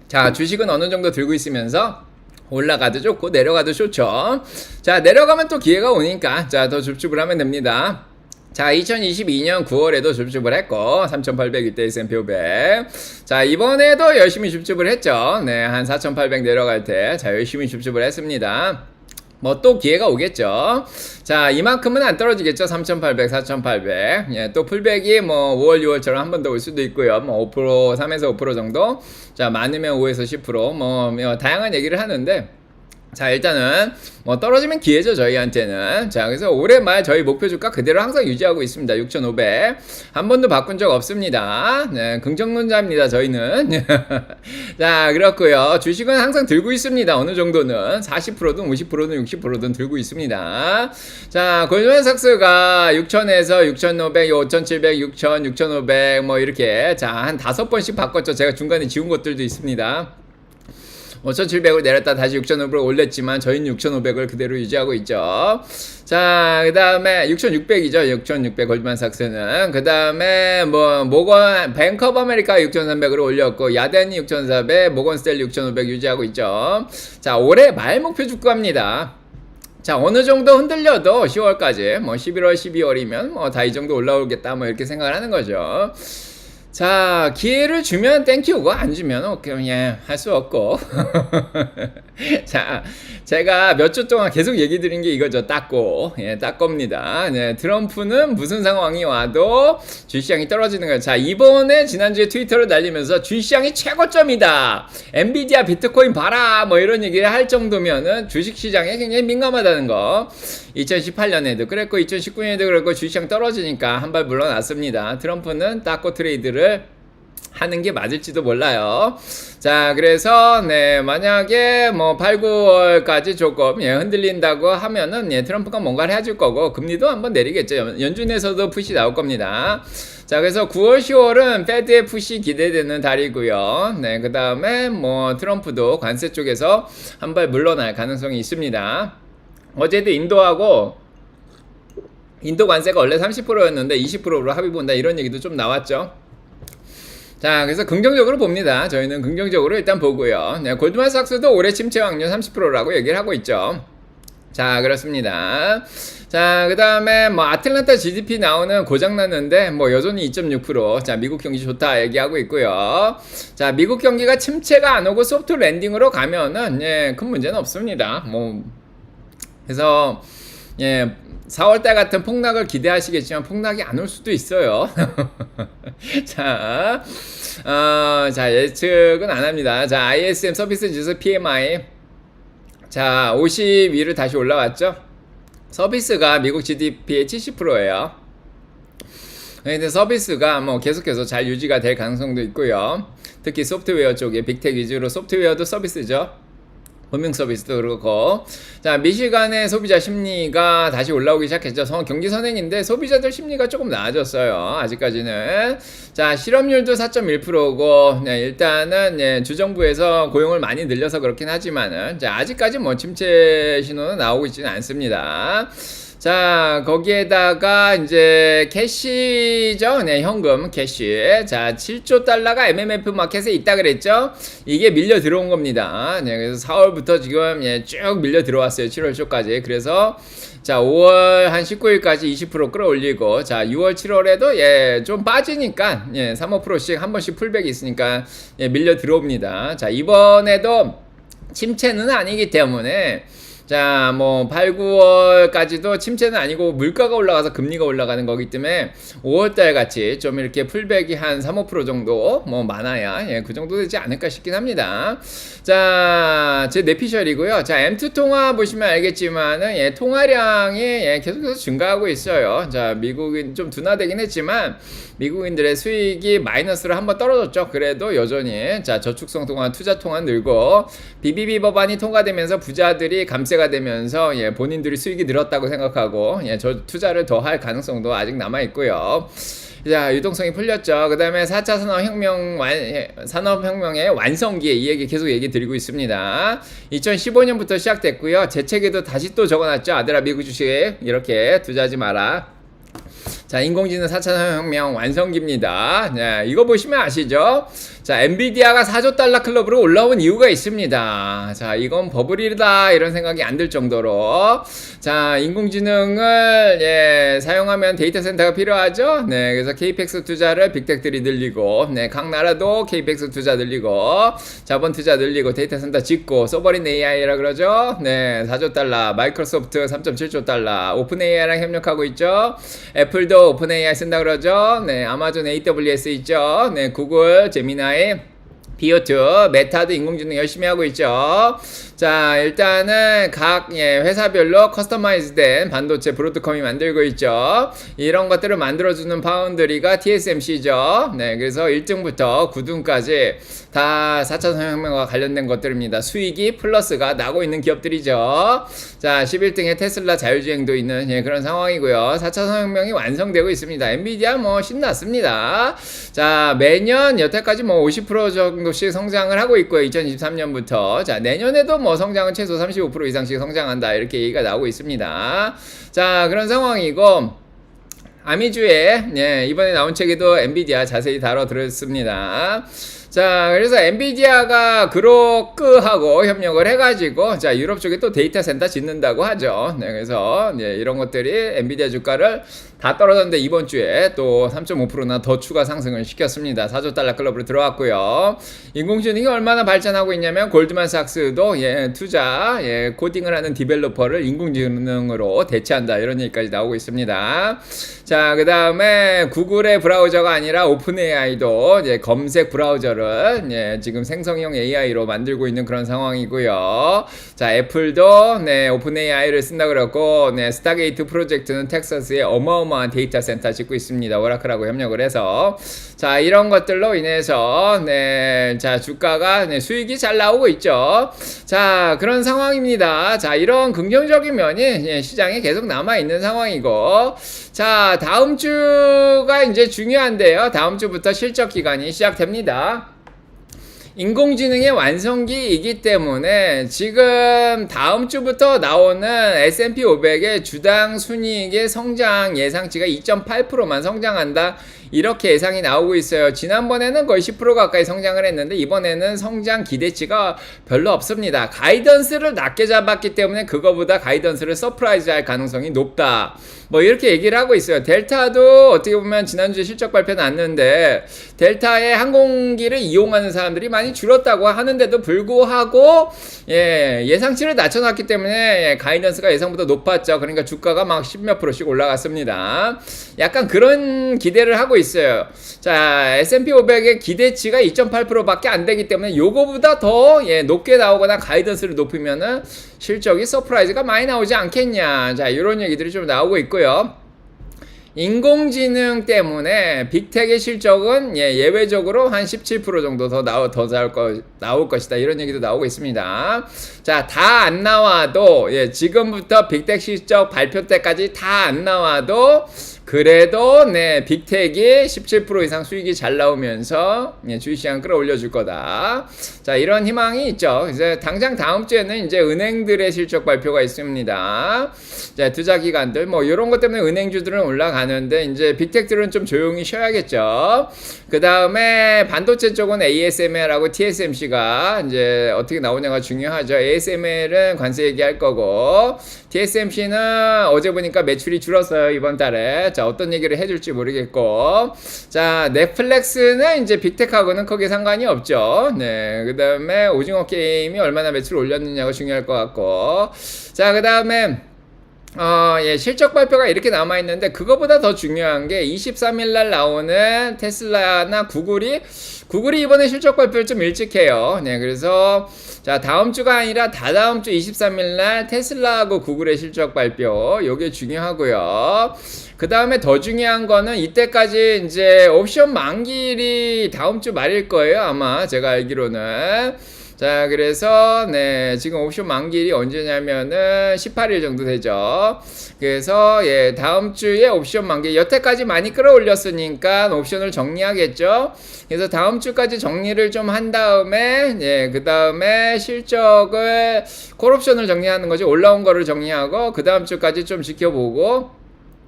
S1: 자, 주식은 어느 정도 들고 있으면서 올라가도 좋고 내려가도 좋죠. 자, 내려가면 또 기회가 오니까 자, 더 줍줍을 하면 됩니다. 자, 2022년 9월에도 줍줍을 했고 3,800 이때 S&P 500. 자, 이번에도 열심히 줍줍을 했죠. 네, 한 4,800 내려갈 때 자, 열심히 줍줍을 했습니다. 뭐 또 기회가 오겠죠. 자, 이만큼은 안 떨어지겠죠. 3,800, 4,800. 예, 또 풀백이 뭐 5월, 6월처럼 한 번 더 올 수도 있고요. 뭐 5%, 3에서 5% 정도. 자, 많으면 5에서 10%. 뭐 다양한 얘기를 하는데, 자, 일단은 뭐 떨어지면 기회죠, 저희한테는. 자, 그래서 올해 말 저희 목표 주가 그대로 항상 유지하고 있습니다. 6,500. 한 번도 바꾼 적 없습니다. 네, 긍정론자입니다, 저희는. 자, 그렇고요. 주식은 항상 들고 있습니다. 어느 정도는 40%든 50%든 60%든 들고 있습니다. 자, 골드만삭스가 6,000에서 6,500, 5,700, 6,000, 6,500 뭐 이렇게 자, 한 5번씩 바꿨죠. 제가 중간에 지운 것들도 있습니다. 5,700을 내렸다 다시 6,500을 올렸지만 저희는 6,500을 그대로 유지하고 있죠. 자, 그 다음에 6,600이죠. 6,600 골드만삭스는. 그 다음에 뭐 모건 뱅크 오브 아메리카 6,300으로 올렸고 야덴이 6,400, 모건 스탠리 6,500 유지하고 있죠. 자, 올해 말 목표 주가입니다. 자, 어느 정도 흔들려도 10월까지 뭐 11월, 12월이면 뭐 다 이 정도 올라오겠다 뭐 이렇게 생각을 하는 거죠. 자, 기회를 주면 땡큐고 안 주면 그냥 할 수 없고. 자, 제가 몇 주 동안 계속 얘기 드린 게 이거죠. 따꼬. 예, 따꼬입니다. 네, 트럼프는 무슨 상황이 와도 주식시장이 떨어지는 거예요. 자, 이번에 지난주에 트위터를 날리면서 주식시장이 최고점이다. 엔비디아 비트코인 봐라. 뭐 이런 얘기를 할 정도면은 주식시장에 굉장히 민감하다는 거. 2018년에도 그랬고 2019년에도 그랬고 주식시장 떨어지니까 한 발 물러났습니다. 트럼프는 따꼬 트레이드를 하는 게 맞을지도 몰라요. 자, 그래서 네, 만약에 뭐 8, 9월까지 조금 흔들린다고 하면은 트럼프가 뭔가를 해줄 거고 금리도 한번 내리겠죠. 연준에서도 푸시 나올 겁니다. 자, 그래서 9월, 10월은 페드의 푸시 기대되는 달이고요. 네, 그 다음에 뭐 트럼프도 관세 쪽에서 한 발 물러날 가능성이 있습니다. 어제도 인도 관세가 원래 30%였는데 20%로 합의 본다 이런 얘기도 좀 나왔죠. 자, 그래서 긍정적으로 봅니다. 저희는 긍정적으로 일단 보고요. 네, 골드만삭스도 올해 침체 확률 30%라고 얘기를 하고 있죠. 자, 그렇습니다. 자, 그 다음에 뭐 아틀란타 GDP 나오는 고장났는데 뭐 여전히 2.6%. 자, 미국 경기 좋다 얘기하고 있고요. 자, 미국 경기가 침체가 안 오고 소프트 랜딩으로 가면은 큰 문제는 없습니다. 뭐 그래서 4월달 같은 폭락을 기대하시겠지만 폭락이 안 올 수도 있어요. 자, 자, 예측은 안 합니다. 자, ISM 서비스 지수 PMI. 자, 52로 다시 올라왔죠? 서비스가 미국 GDP의 70%예요. 근데 서비스가 뭐 계속해서 잘 유지가 될 가능성도 있고요. 특히 소프트웨어 쪽에 빅텍 위주로 소프트웨어도 서비스죠. 금융 서비스도 그렇고. 자, 미시간의 소비자 심리가 다시 올라오기 시작했죠. 경기 선행인데 소비자들 심리가 조금 나아졌어요. 아직까지는. 자, 실업률도 4.1%고 일단은 주정부에서 고용을 많이 늘려서 그렇긴 하지만은 자, 아직까지 뭐 침체 신호는 나오고 있지는 않습니다. 자, 거기에다가 이제 캐시죠. 네, 현금 캐시. 자, 7조 달러가 MMF 마켓에 있다 그랬죠. 이게 밀려 들어온 겁니다. 네, 그래서 4월부터 지금 쭉 밀려 들어왔어요. 7월 초까지. 그래서 자, 5월 한 19일까지 20% 끌어올리고 자, 6월 7월에도 좀 빠지니까 3, 5%씩 한 번씩 풀백이 있으니까 밀려 들어옵니다. 자, 이번에도 침체는 아니기 때문에 자, 뭐 8, 9월까지도 침체는 아니고 물가가 올라가서 금리가 올라가는 거기 때문에 5월달 같이 좀 이렇게 풀백이 한 3, 5% 정도 뭐 많아야 그 정도 되지 않을까 싶긴 합니다. 자, 제 내피셜이고요. 자, M2 통화 보시면 알겠지만은 통화량이 계속해서 증가하고 있어요. 자, 미국인 좀 둔화되긴 했지만 미국인들의 수익이 마이너스로 한번 떨어졌죠. 그래도 여전히 자, 저축성 통화, 투자 통화 늘고 BBB 법안이 통과되면서 부자들이 감세가 되면서 본인들이 수익이 늘었다고 생각하고 저 투자를 더 할 가능성도 아직 남아 있고요. 자, 유동성이 풀렸죠. 그 다음에 4차 산업혁명의 완성기에 이 얘기 계속 얘기 드리고 있습니다. 2015년부터 시작됐고요. 제 책에도 다시 또 적어놨죠. 아들아 미국 주식에 이렇게 투자하지 마라. 자, 인공지능 4차 산업혁명 완성기입니다. 자, 이거 보시면 아시죠? 자, 엔비디아가 4조 달러 클럽으로 올라온 이유가 있습니다. 자, 이건 버블이다 이런 생각이 안 들 정도로, 자, 인공지능을 사용하면 데이터 센터가 필요하죠. 네, 그래서 KPX 투자를 빅텍들이 늘리고, 네, 각 나라도 KPX 투자 늘리고, 자본 투자 늘리고, 데이터 센터 짓고, 소버린 AI라 그러죠. 네, 4조 달러, 마이크로소프트 3.7조 달러, 오픈 AI랑 협력하고 있죠. 애플도 오픈 AI 쓴다 그러죠. 네, 아마존 AWS 있죠. 네, 구글, 제미나이, 비오트, 메타도 인공지능 열심히 하고 있죠. 자, 일단은 각 회사별로 커스터마이즈된 반도체 브로드컴이 만들고 있죠. 이런 것들을 만들어주는 파운드리가 TSMC죠. 네, 그래서 1등부터 9등까지 다 4차 산업혁명과 관련된 것들입니다. 수익이 플러스가 나고 있는 기업들이죠. 자, 11등에 테슬라 자율주행도 있는 그런 상황이고요. 4차 산업혁명이 완성되고 있습니다. 엔비디아 뭐 신났습니다. 자, 매년 여태까지 뭐 50% 정도씩 성장을 하고 있고요. 2023년부터. 자, 내년에도 뭐 성장은 최소 35% 이상씩 성장한다 이렇게 얘기가 나오고 있습니다. 자, 그런 상황이고, 아미주에 이번에 나온 책에도 엔비디아 자세히 다뤄드렸습니다. 자, 그래서 엔비디아가 그로크하고 협력을 해가지고, 자, 유럽 쪽에 또 데이터 센터 짓는다고 하죠. 네, 그래서 이런 것들이 엔비디아 주가를 다 떨어졌는데 이번 주에 또 3.5%나 더 추가 상승을 시켰습니다. 4조 달러 클럽으로 들어왔고요. 인공지능이 얼마나 발전하고 있냐면 골드만삭스도 투자 코딩을 하는 디벨로퍼를 인공지능으로 대체한다 이런 얘기까지 나오고 있습니다. 자, 그 다음에 구글의 브라우저가 아니라 오픈 AI도 검색 브라우저를 지금 생성형 AI로 만들고 있는 그런 상황이고요. 자, 애플도 오픈 AI를 쓴다 그랬고, 스타게이트 프로젝트는 텍사스에 어마어마한 데이터 센터 짓고 있습니다. 오라클하고 협력을 해서. 자, 이런 것들로 인해서 자, 주가가 수익이 잘 나오고 있죠. 자, 그런 상황입니다. 자, 이런 긍정적인 면이 시장에 계속 남아 있는 상황이고, 자, 다음 주가 이제 중요한데요. 다음 주부터 실적 기간이 시작됩니다. 인공지능의 완성기이기 때문에 지금 다음 주부터 나오는 S&P 500의 주당 순이익의 성장 예상치가 2.8%만 성장한다. 이렇게 예상이 나오고 있어요. 지난번에는 거의 10% 가까이 성장을 했는데 이번에는 성장 기대치가 별로 없습니다. 가이던스를 낮게 잡았기 때문에 그거보다 가이던스를 서프라이즈 할 가능성이 높다. 뭐 이렇게 얘기를 하고 있어요. 델타도 어떻게 보면 지난주에 실적 발표 났는데 델타의 항공기를 이용하는 사람들이 많이 줄었다고 하는데도 불구하고 예상치를 낮춰놨기 때문에 가이던스가 예상보다 높았죠. 그러니까 주가가 막 10몇 %씩 올라갔습니다. 약간 그런 기대를 하고 있어요. 자, S&P 500의 기대치가 2.8%밖에 안 되기 때문에 요거보다 더 높게 나오거나 가이던스를 높이면은 실적이 서프라이즈가 많이 나오지 않겠냐. 자, 이런 얘기들이 좀 나오고 있고요. 인공지능 때문에 빅텍의 실적은 예외적으로 한 17% 정도 더 나올 것이다. 이런 얘기도 나오고 있습니다. 자, 다 안 나와도 지금부터 빅텍 실적 발표 때까지 다 안 나와도 그래도 빅텍이 17% 이상 수익이 잘 나오면서 주식시장 끌어올려 줄 거다. 자, 이런 희망이 있죠. 이제 당장 다음 주에는 이제 은행들의 실적 발표가 있습니다. 자, 투자기관들 뭐 이런 것 때문에 은행주들은 올라가는데 이제 빅텍들은 좀 조용히 쉬어야겠죠. 그 다음에 반도체 쪽은 ASML하고 TSMC가 이제 어떻게 나오냐가 중요하죠. ASML은 관세 얘기할 거고 TSMC는 어제 보니까 매출이 줄었어요, 이번 달에. 자, 어떤 얘기를 해줄지 모르겠고. 자, 넷플릭스는 이제 빅텍하고는 크게 상관이 없죠. 네. 그 다음에 오징어 게임이 얼마나 매출 올렸느냐가 중요할 것 같고. 자, 그 다음에 실적 발표가 이렇게 남아있는데, 그거보다 더 중요한 게 23일날 나오는 테슬라나 구글이 이번에 실적 발표를 좀 일찍 해요. 네, 그래서, 자, 다음 주가 아니라 다다음 주 23일날 테슬라하고 구글의 실적 발표, 요게 중요하고요. 그 다음에 더 중요한 거는 이때까지 이제 옵션 만기일이 다음 주 말일 거예요, 아마. 제가 알기로는. 자, 그래서 지금 옵션 만기일이 언제냐면은 18일 정도 되죠. 그래서 다음 주에 옵션 만기, 여태까지 많이 끌어올렸으니까 옵션을 정리하겠죠. 그래서 다음 주까지 정리를 좀 한 다음에 그 다음에 실적을 콜옵션을 정리하는 거지, 올라온 거를 정리하고 그 다음 주까지 좀 지켜보고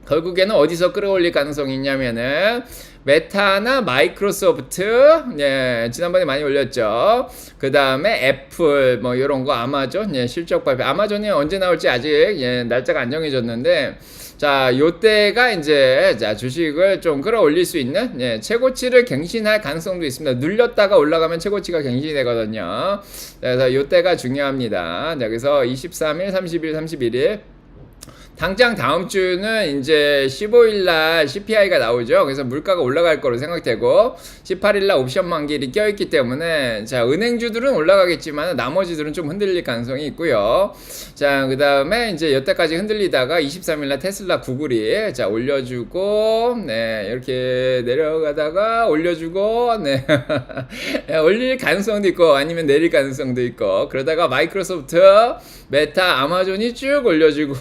S1: 결국에는 어디서 끌어올릴 가능성이 있냐면은 메타나 마이크로소프트, 예, 지난번에 많이 올렸죠. 그 다음에 애플, 뭐 이런 거, 아마존, 예, 실적 발표. 아마존이 언제 나올지 아직 예, 날짜가 안 정해졌는데, 자, 요때가 이제 자 주식을 좀 끌어올릴 수 있는 예, 최고치를 갱신할 가능성도 있습니다. 눌렸다가 올라가면 최고치가 갱신이 되거든요. 그래서 요때가 중요합니다. 자, 그래서 23일, 30일, 31일. 당장 다음 주는 이제 15일 날 CPI가 나오죠. 그래서 물가가 올라갈 거로 생각되고 18일 날 옵션 만기일이 껴있기 때문에 자, 은행주들은 올라가겠지만 나머지들은 좀 흔들릴 가능성이 있고요. 자, 그 다음에 이제 여태까지 흔들리다가 23일 날 테슬라 구글이 자, 올려주고 네, 이렇게 내려가다가 올려주고 네. 올릴 가능성도 있고 아니면 내릴 가능성도 있고 그러다가 마이크로소프트, 메타, 아마존이 쭉 올려주고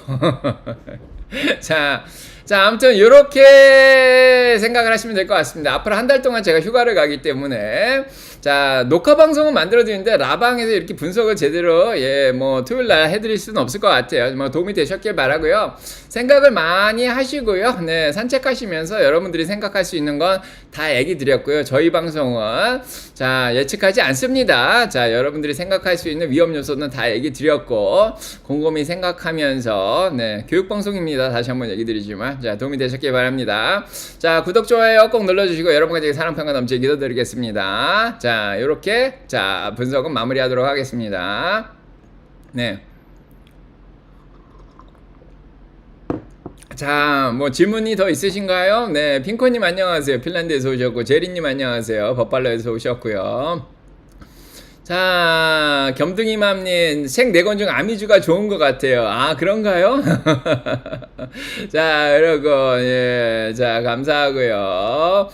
S1: 자, 아무튼 이렇게 생각을 하시면 될 것 같습니다. 앞으로 한 달 동안 제가 휴가를 가기 때문에 자, 녹화 방송은 만들어드리는데 라방에서 이렇게 분석을 제대로 예, 뭐 토요일 날 해드릴 수는 없을 것 같아요. 뭐 도움이 되셨길 바라고요. 생각을 많이 하시고요. 네, 산책하시면서 여러분들이 생각할 수 있는 건 다 얘기 드렸고요. 저희 방송은 자, 예측하지 않습니다. 자, 여러분들이 생각할 수 있는 위험 요소는 다 얘기 드렸고 곰곰이 생각하면서 네, 교육 방송입니다. 다시 한번 얘기 드리지만 자, 도움이 되셨길 바랍니다. 자, 구독, 좋아요 꼭 눌러주시고 여러분과 사랑, 평화 넘치게 기도드리겠습니다. 자, 요렇게 자, 분석은 마무리하도록 하겠습니다. 네. 자, 뭐 질문이 더 있으신가요? 네, 핑코님 안녕하세요. 핀란드에서 오셨고 제리님 안녕하세요. 버팔로에서 오셨고요. 자, 겸둥이맘님 책 4권 중 아미주가 좋은 것 같아요. 아, 그런가요? 자, 여러분 예, 자, 감사하고요.